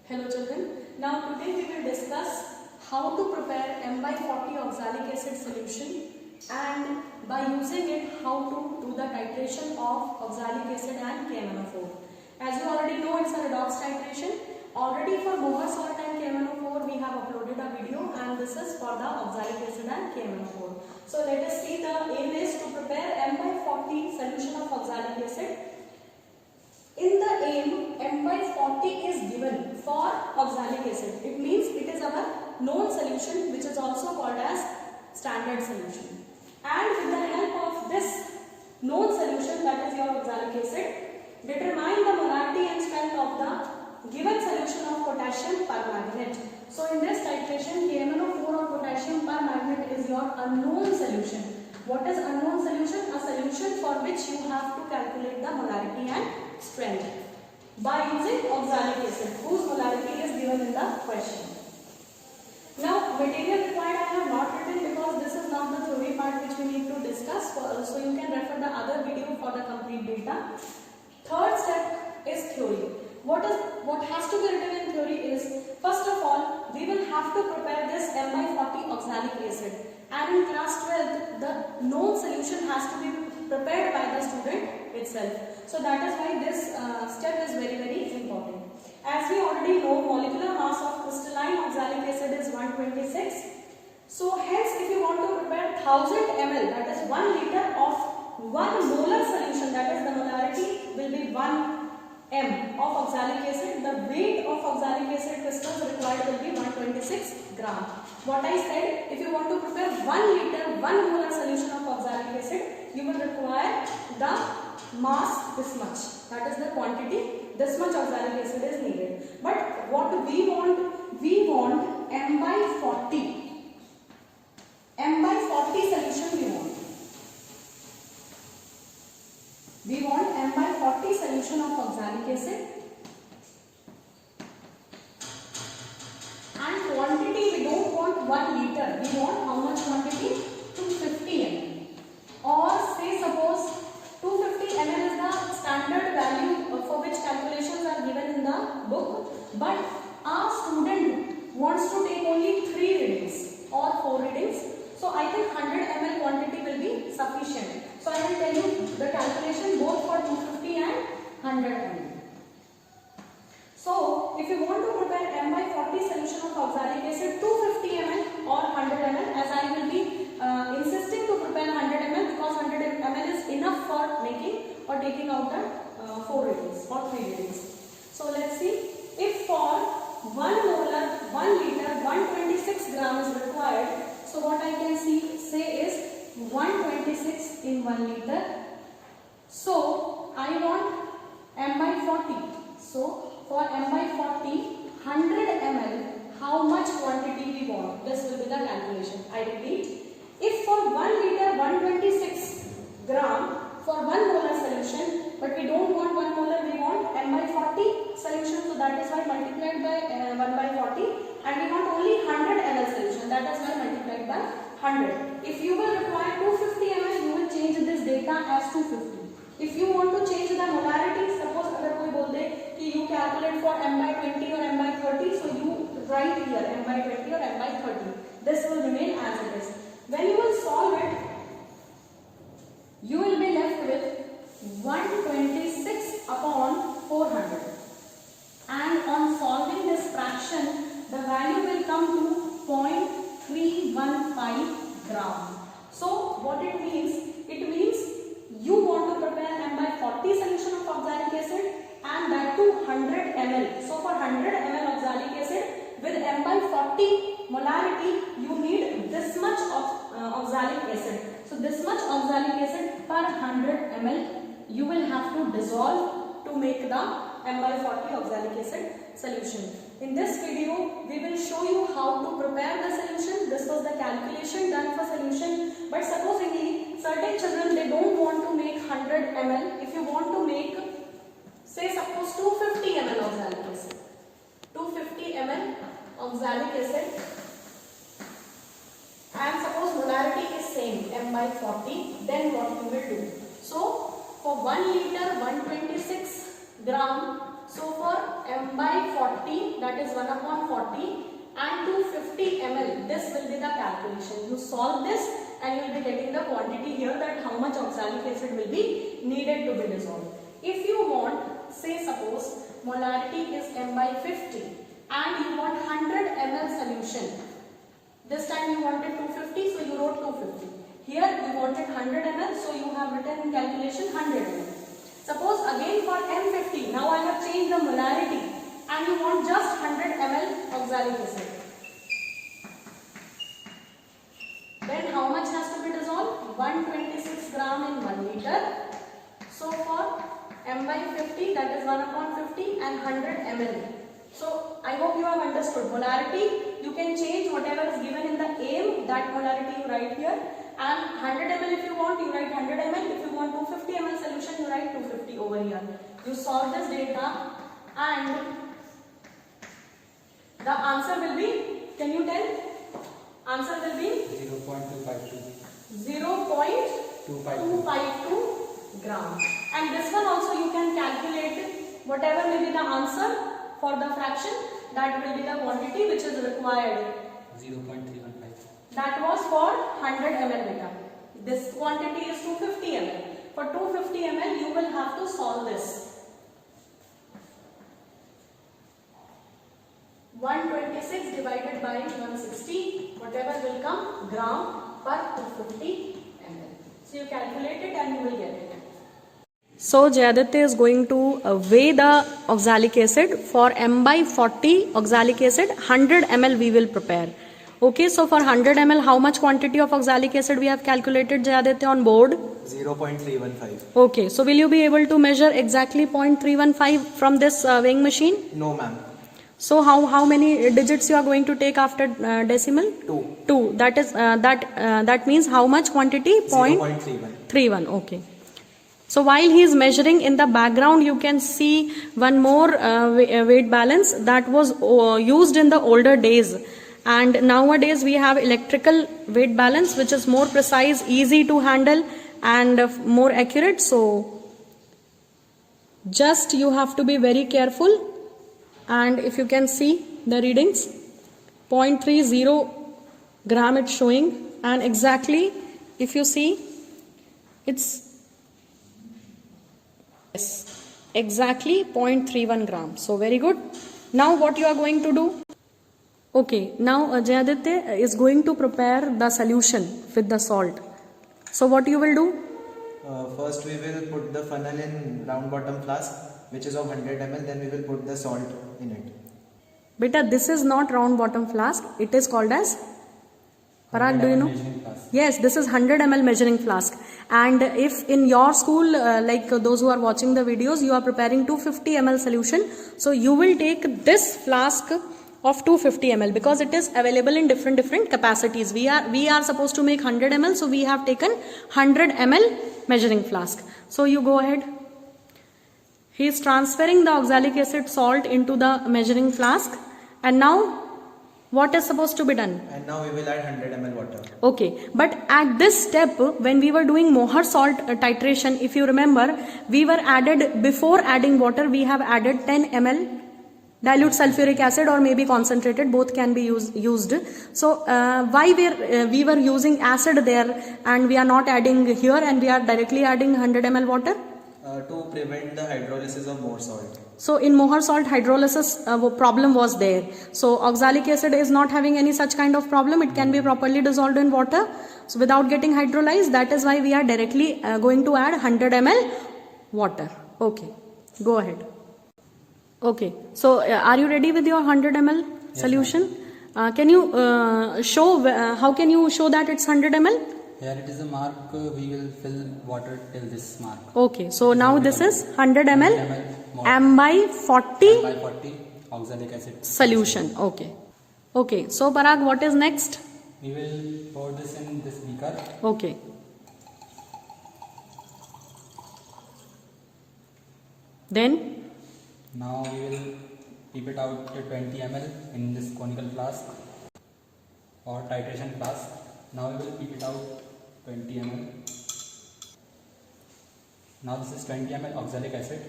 Hello children, now today we will discuss how to prepare M by 40 oxalic acid solution and by using it how to do the titration of oxalic acid and KMnO4. As you already know, it's a redox titration. Already for Mohr salt and KMnO4 we have uploaded a video, and this is for the oxalic acid and KMnO4. So let us see, the aim is to prepare M by 40 solution of oxalic acid. In the aim, M by 40 is given for oxalic acid. It means it is our known solution, which is also called as standard solution. And with the help of this known solution, that is your oxalic acid, determine the molarity and strength of the given solution of potassium permanganate. So in this titration, KMnO4 or potassium permanganate is your unknown solution. What is unknown solution? A solution for which you have to calculate the molarity and strength by using oxalic acid, whose molarity is given in the question. Now, material required I have not written because this is not the theory part which we need to discuss, so you can refer the other video for the complete data. Third step is theory. What has to be written in theory is, first of all, we will have to prepare this M by 40 oxalic acid, and in class 12 the known solution has to be prepared by the student itself. So that is why this step is very important. As we already know, molecular mass of crystalline oxalic acid is 126. So hence, if you want to prepare 1000 ml, that is 1 liter of 1 molar solution, that is the molarity will be 1 m of oxalic acid, the weight of oxalic acid crystals required will be 126 gram. What I said, if you want to prepare 1 liter 1 molar solution of oxalic acid, you will require the mass this much, that is the quantity, this much oxalic acid is needed. But what we want M by 40 solution we want M by 40 solution of oxalic acid, and quantity we don't want 1 liter, we want how much quantity? 250 ml, or say suppose 250 ml is the standard value for which calculations are given in the book, but our student wants to take only 3 readings or 4 readings, so I think 100 ml quantity will be sufficient. So I will tell you the calculation both for 250 and 100 ml. So if you want to prepare M by 40 solution of oxalic acid, 250 ml or 100 ml, as I will be insisting to prepare 100 ml because 100 ml is enough for making or taking out the 4 readings or 3 readings. So let's see, if for 1 molar 1 liter 126 gram is required, so what I can say is 126 in 1 liter. So I want M by 40. So for M by 40, 100 ml, how much quantity we want? This will be the calculation. I repeat, if for 1 liter 126 gram for 1 molar solution, but we don't want 1 molar, we want M by 40 solution, so that is why multiplied by 1 by 40, and we want only 100 ml solution, that is why multiplied by 100. If you will require 250 ml, you will change this data as 250. If you want to change the molarity, suppose अगर कोई बोल दे कि you calculate for M by 20 or M by 30, so you write here M by 20 or M by 30. This will remain as it is. When you will solve it, you will be left with 126 upon 400. And on solving this fraction, the value will come to 0.315 gram. So what it means? It means you want to prepare M by 40 solution of oxalic acid, and that to 100 ml. So for 100 ml oxalic acid with M by 40 molarity, you need this much of oxalic acid. So this much oxalic acid per 100 ml you will have to dissolve to make the M by 40 oxalic acid solution. In this video, we will show you how to prepare the solution. This was the calculation done for solution. But supposingly, certain children, they don't want to make 100 ml. If you want to make, say suppose 250 ml oxalic acid. 250 ml oxalic acid. And suppose molarity is same, M by 40. Then what you will do? So, for 1 liter 126 gram, so for M by 40, that is 1 upon 40, and 250 ml. This will be the calculation. You solve this and you will be getting the quantity here, that how much oxalic acid will be needed to be dissolved. If you want, say suppose molarity is m by 50 and you want 100 ml solution. This time you wanted 250, so you wrote 250. Here you wanted 100 ml, so you have written in calculation 100 ml. Suppose again for M50, now I have changed the molarity and you want just 100 ml oxalic acid. Then how much has to be dissolved? 126 gram in 1 liter. So for m by 50, that is 1 upon 50 and 100 ml. So I hope you have understood. Molarity, you can change whatever is given in the aim, that molarity you write here, and 100 ml if you want, you write 100 ml. If you want 250 ml solution, you write 250 over here. You solve this data and the answer will be, can you tell? Answer will be 0.252 gram. And this one also you can calculate whatever may be the answer for the fraction, that will be the quantity which is required. 0.315. That was for 100 ml beta. This quantity is 250 ml. For 250 ml you will have to solve this. 126 divided by 160, whatever will come, gram per 250 ml. So you calculate it and you will get it. So Jayaditya is going to weigh the oxalic acid. For m by 40 oxalic acid, 100 ml we will prepare. Okay, so for 100 ml, how much quantity of oxalic acid we have calculated, Jayaditya, on board? 0.315. Okay, so will you be able to measure exactly 0.315 from this weighing machine? No, ma'am. So how many digits you are going to take after decimal? 2. 2. That is that means how much quantity? 0.31. Okay. So while he is measuring, in the background you can see one more weight balance that was used in the older days, and nowadays we have electrical weight balance which is more precise, easy to handle and more accurate. So just you have to be very careful, and if you can see the readings, 0.30 gram it's showing, and exactly if you see it's exactly 0.31 gram. So very good. Now what you are going to do? Okay, now Jayaditya is going to prepare the solution with the salt. So what you will do? First we will put the funnel in round bottom flask, which is of 100 ml. Then we will put the salt in it. Beta, this is not round bottom flask. It is called as Parag, do you know? Yes, this is 100 ml measuring flask. And if in your school, like those who are watching the videos, you are preparing 250 ml solution, so you will take this flask of 250 ml because it is available in different capacities. We are supposed to make 100 ml, so we have taken 100 ml measuring flask. So you go ahead. He is transferring the oxalic acid salt into the measuring flask, and now what is supposed to be done? And now we will add 100 ml water. Okay, but at this step, when we were doing Mohar salt titration, if you remember, we were added, before adding water, we have added 10 ml dilute sulfuric acid or maybe concentrated, both can be used. So why we were using acid there and we are not adding here and we are directly adding 100 ml water? To prevent the hydrolysis of more salt. So in Mohar salt, hydrolysis problem was there. So oxalic acid is not having any such kind of problem. It can be properly dissolved in water. So without getting hydrolyzed, that is why we are directly going to add 100 ml water. Okay, go ahead. Okay, so are you ready with your 100 ml solution? Can you show, how can you show that it's 100 ml? Here it is a mark, we will fill water till this mark. Okay, so now this is 100 ml M by 40 oxalic acid solution. Okay. Okay, so Parag, what is next? We will pour this in this beaker. Okay. Then? Now we will keep it out to 20 ml in this conical flask or titration flask. Now we will keep it out 20 ml. Now this is 20 ml oxalic acid.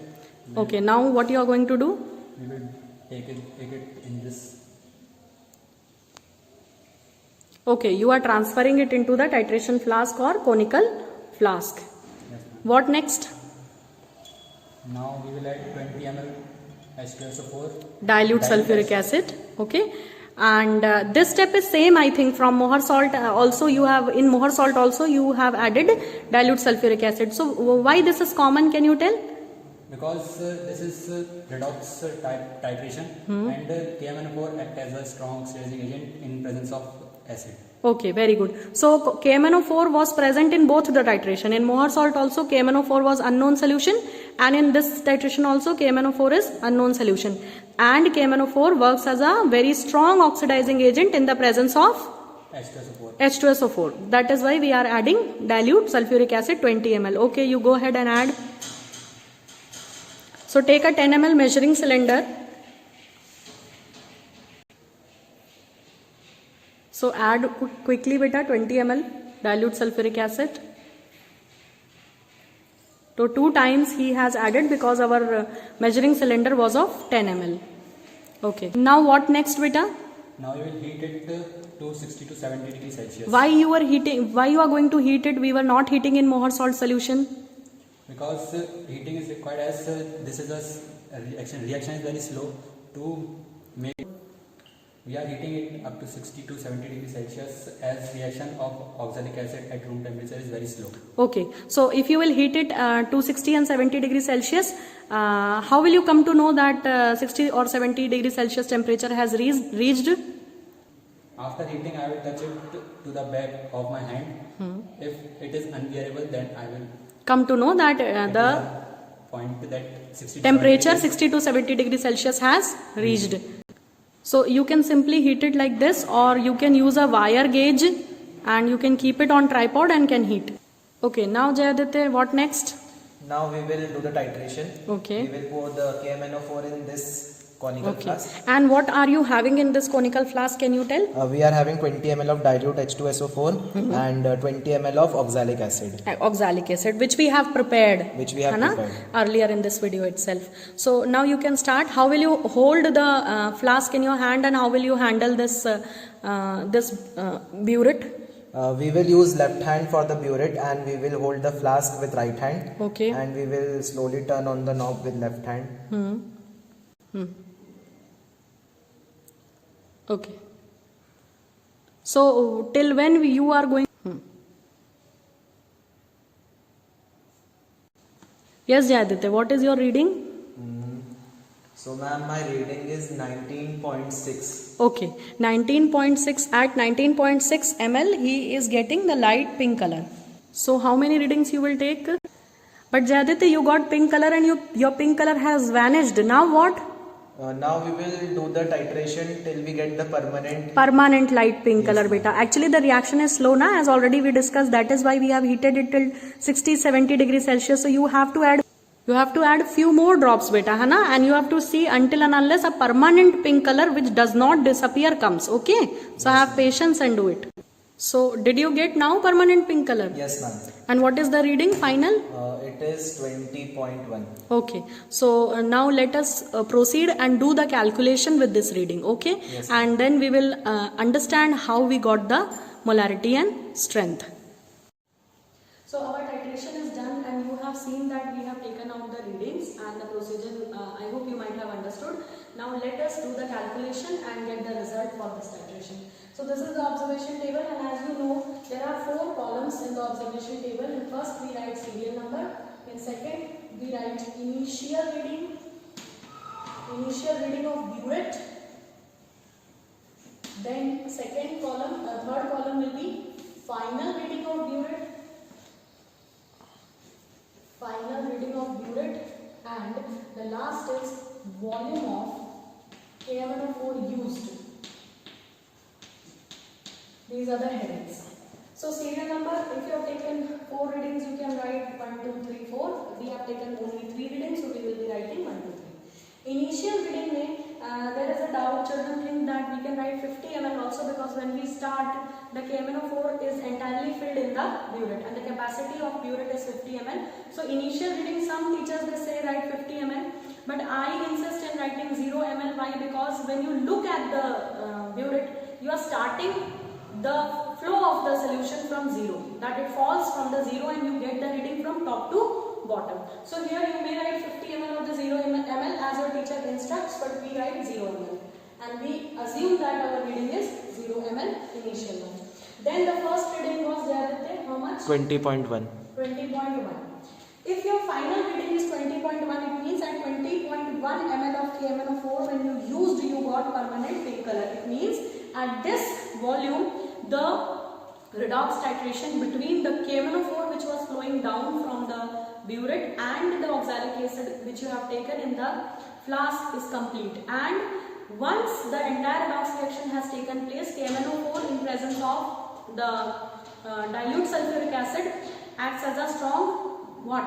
Okay, now what you are going to do? We will take it in this. Okay, you are transferring it into the titration flask or conical flask. Yes, ma'am. What next? Now we will add 20 ml H2SO4 Dilute sulfuric acid. Okay, and this step is same, I think, from Mohr salt. Also, you have in Mohr salt also you have added dilute sulfuric acid. So why this is common? Can you tell? Because this is redox type titration, and KMNO4 act as a strong oxidizing agent in presence of acid. Okay, very good. So KMNO4 was present in both the titration. In Mohr salt also KMNO4 was unknown solution, and in this titration also KMNO4 is unknown solution. And KMNO4 works as a very strong oxidizing agent in the presence of H2SO4. H2SO4. That is why we are adding dilute sulfuric acid 20 ml. Okay, you go ahead and add. So take a 10 ml measuring cylinder. So add quickly beta 20 ml dilute sulfuric acid. So 2 times he has added because our measuring cylinder was of 10 ml. Okay. Now what next beta? Now you will heat it to 60 to 70 degrees Celsius. Why you are heating? Why you are going to heat it? We were not heating in Mohr salt solution. Because heating is required, as this is a reaction is very slow to make. We are heating it up to 60 to 70 degrees Celsius, as reaction of oxalic acid at room temperature is very slow. Okay, so if you will heat it to 60 and 70 degrees Celsius, how will you come to know that 60 or 70 degrees Celsius temperature has reached? After heating, I will touch it to the back of my hand. If it is unbearable, then I will Come to know that the point that 60 temperature to 60 to 70 degrees Celsius has reached. So you can simply heat it like this, or you can use a wire gauge and you can keep it on tripod and can heat. Okay, now Jayaditya, what next? Now we will do the titration. Okay. We will pour the KMNO4 in this conical Okay. flask. And what are you having in this conical flask? Can you tell? We are having 20 ml of dilute H2SO4 and 20 ml of oxalic acid. Oxalic acid, which we have prepared. Which we have है ना? prepared. Earlier in this video itself. So now you can start. How will you hold the flask in your hand, and how will you handle this burette? We will use left hand for the burette, and we will hold the flask with right hand. Okay. And we will slowly turn on the knob with left hand. Okay. So till when you are going? Yes, Jayaditya, what is your reading? So ma'am, my reading is 19.6. Okay, 19.6. At 19.6 ml, he is getting the light pink color. So how many readings you will take? But Jayaditya, you got pink color and your pink color has vanished. Now what? Now we will do the titration till we get the Permanent light pink Yes, color ma'am. beta. Actually the reaction is slow na, as already we discussed. That is why we have heated it till 60-70 degrees Celsius. So you have to add few more drops beta, है ना? And you have to see until and unless a permanent pink color which does not disappear comes. Okay? So have patience and do it. So did you get now permanent pink color? Yes ma'am. And what is the reading final? It is 20.1. Okay, so now let us proceed and do the calculation with this reading, okay? Yes, and then we will understand how we got the molarity and strength. So our titration is done, and you have seen that we have taken out the readings and the procedure. I hope you might have understood. Now let us do the calculation and get the result for this titration. So this is the observation table, and as you know, there are 4 columns in the observation table. In first we write serial number. In second we write initial reading of burette. Then third column will be final reading of burette, and the last is volume of KMNO4 used. These are the headings. So serial number, if you have taken 4 readings, you can write 1, 2, 3, 4. We have taken only 3 readings, so we will be writing 1, 2, 3. Initial reading mein, there is a doubt. Children think that we can write 50 ml also, because when we start, the KMNO4 is entirely filled in the burette, and the capacity of burette is 50 ml. So initial reading, some teachers they say write 50 ml. but I insist in writing 0 ml. Why? Because when you look at the burette, you are starting the flow of the solution from 0, that it falls from the 0 and you get the reading from top to bottom. So here you may write 50 ml of the 0 ml as your teacher instructs, but we write 0 ml and we assume that our reading is 0 ml initial one. Then the first reading was there, how much? 20.1. 20.1. If your final reading is 20.1, it means at 20.1 ml of KMnO4 when you used, you got permanent pink color. It means at this volume, the redox titration between the KMnO4 which was flowing down from the burette and the oxalic acid which you have taken in the flask is complete. And once the entire redox reaction has taken place, KMnO4 in presence of the dilute sulfuric acid acts as a strong what?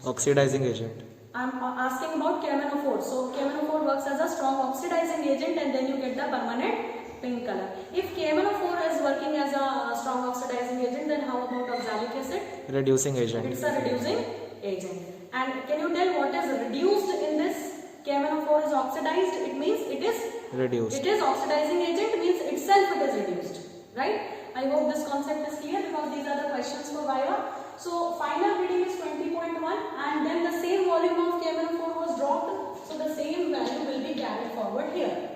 Oxidizing agent. I am asking about KMnO4. So KMnO4 works as a strong oxidizing agent and then you get the permanent pink color. If KMnO4 is working as a strong oxidizing agent, then how about oxalic acid? Reducing agent. It's a reducing agent. And can you tell what is reduced in this? KMnO4 is oxidized, it means it is Reduced. It is oxidizing agent, means itself it is reduced. Right? I hope this concept is clear because these are the questions for Viva. So final reading is 20.1 and then the same volume of KMnO4 was dropped. So the same value will be carried forward here.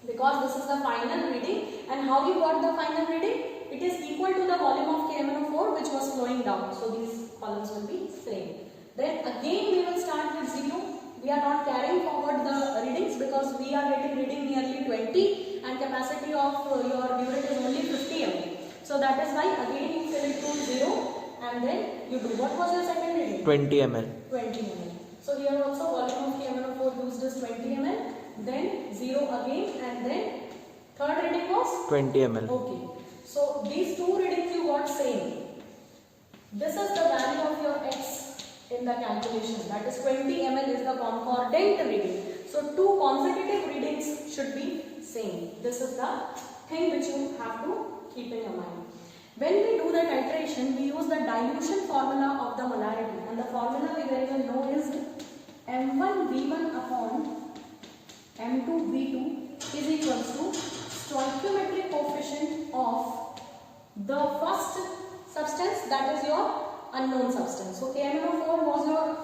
Because this is the final reading, and how you got the final reading? It is equal to the volume of KMnO4 which was flowing down. So these columns will be same. Then again we will start with 0. We are not carrying forward the readings because we are getting reading nearly 20 and capacity of your burette is only 50 ml. So that is why again you fill it to 0 and then you do. What was your second reading? 20 ml. 20 ml. So here also volume of KMnO4 used is 20 ml. Then 0 again and then third reading was 20 ml. okay. So these two readings you got same. This is the value of your x in the calculation, that is 20 ml is the concordant reading. So two consecutive readings should be same. This is the thing which you have to keep in your mind. When we do the titration, we use the dilution formula of the molarity, and the formula we very well know is M1V1 upon M2V2 is equals to stoichiometric coefficient of the first substance, that is your unknown substance. So KMnO4 was your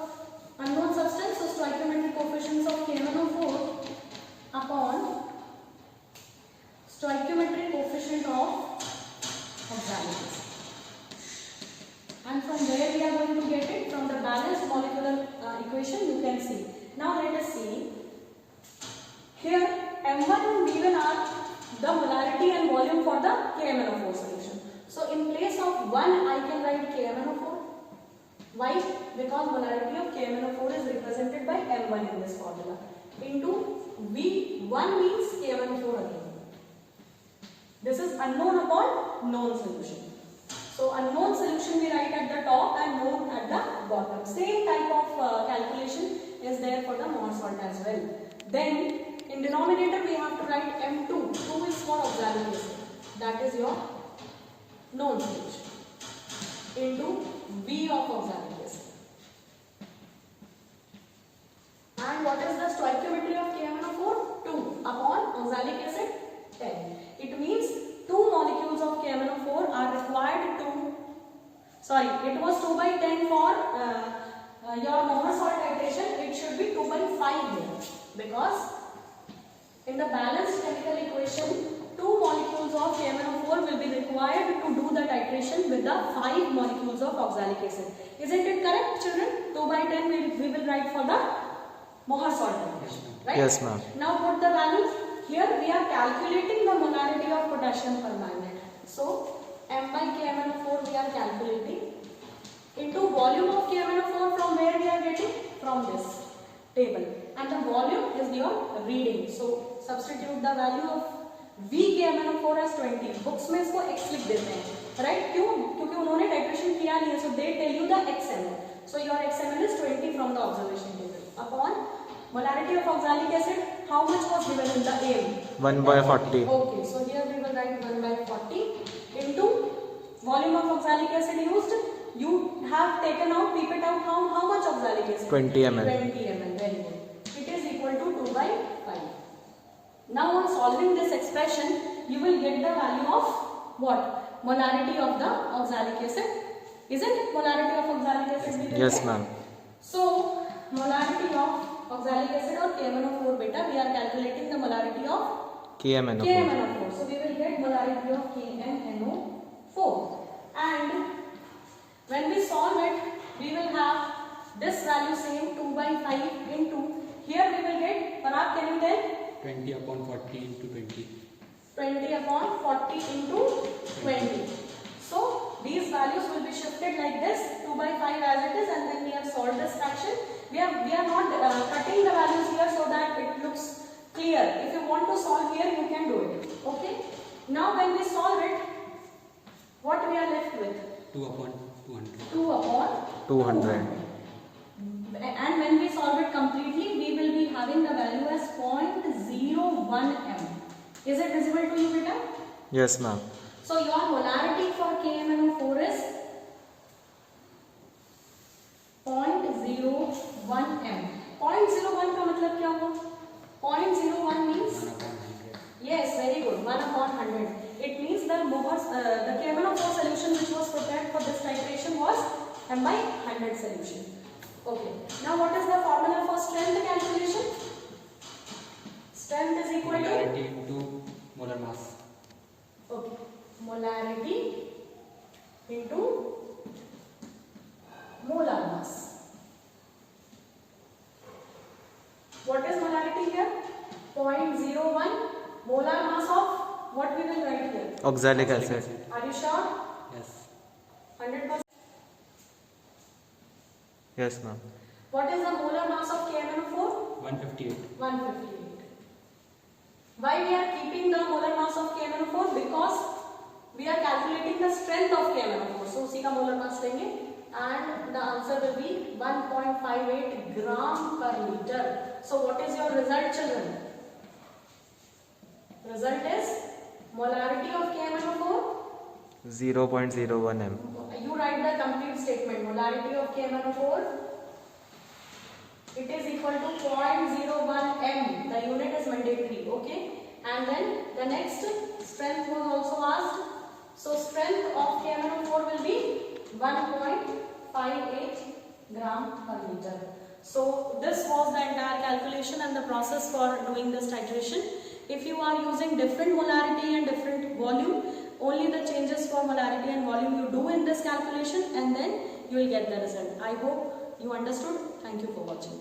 unknown substance, so stoichiometric coefficients of KMnO4 upon stoichiometric coefficient of oxalic acid. And from where we are going to get it? From the balanced molecular equation you can see. Now let us see. Here M1 and V1 are the molarity and volume for the KMnO4 solution. So in place of 1 I can write KMnO4. Why? Because molarity of KMnO4 is represented by M1 in this formula. Into V1 means KMnO4 again. This is unknown upon known solution. So unknown solution we write at the top and known at the bottom. Same type of calculation is there for the Mohr salt as well. Then in denominator we have to write M2. 2 is for oxalic acid. That is your known solution. Into V of oxalic acid. And what is the stoichiometry of KMnO4? 2 upon oxalic acid 10. It means 2 molecules of KMnO4 are required to, sorry, it was 2 by 10 for your Mohr salt titration. It should be 2 by 5 here because in the balanced chemical equation 2 molecules of KMnO4 will be required to do the titration with the 5 molecules of oxalic acid. Isn't it correct, children? 2 by 10 we will write for the Mohr salt titration, right? Yes, ma'am. Now put the values. Here we are calculating the molarity of potassium permanganate. So M by KMnO4 we are calculating into volume of KMnO4 from where we are getting? From this table. And the volume is your reading. So substitute the value of V KMnO4 as 20. Books में इसको x लिख देते हैं, right? क्यों? क्योंकि उन्होंने titration किया नहीं है, so they tell you the xml. So your xml is 20 from the observation table. Upon molarity of oxalic acid, how much was given in the aim? 1 by 40. Okay, so here we will write 1 by 40 into volume of oxalic acid used. You have taken out, keep it out, how much oxalic acid? 20 ml. 20 ml, very good. It is equal to 2 by 5. Now on solving this expression, you will get the value of what? Molarity of the oxalic acid. Isn't it molarity of oxalic acid? we will Yes, get? ma'am. So, molarity of oxalic acid or KMnO4 beta, we are calculating the molarity of KMnO4. KMnO4. So, we will get molarity of KMnO4. And when we solve it, we will have this value same 2 by 5 into, here we will get, Parag, can you tell? 20 upon 40 into 20. 20 upon 40 into 20. So, these values will be shifted like this, 2 by 5 as it is, and then we have solved this fraction. We are not cutting the values here so that it looks clear. If you want to solve here, you can do it. Okay? Now, when we solve it, what we are left with? 2 upon 200. 2 upon 200. And when we solve it completely, we will be having the value as 0.01 m. Is it visible to you, beta? Yes, ma'am. So your molarity for KMnO4 is 0.01 m. 0.01 का मतलब क्या हुआ? 0.01 means 1 upon 100. yes, very good. 1 upon 100. It means the KMnO4 solution which was prepared for this titration was m by 100 solution. Okay. Now what is the formula for strength calculation? Strength is equal to Molarity into molar mass. okay. Molarity into molar mass. What is molarity here? 0.01 molar mass of what we will write here? Oxalic acid. Are you sure? Yes. 100%. Yes, ma'am. What is the molar mass of KMnO4? 158. 158. Why we are keeping the molar mass of KMnO4? Because we are calculating the strength of KMnO4. So उसी का molar mass लेंगे and the answer will be 1.58 gram per liter. So what is your result, children? Result is molarity of KMnO4. 0.01 m. You write the complete statement. Molarity of KMnO4. It is equal to 0.01 m. The unit is mandatory. Okay. And then the next strength was also asked. So strength of KMnO4 will be 1.58 gram per liter. So this was the entire calculation and the process for doing this titration. If you are using different molarity and different volume, only the changes for molarity and volume you do in this calculation and then you will get the result. I hope you understood. Thank you for watching.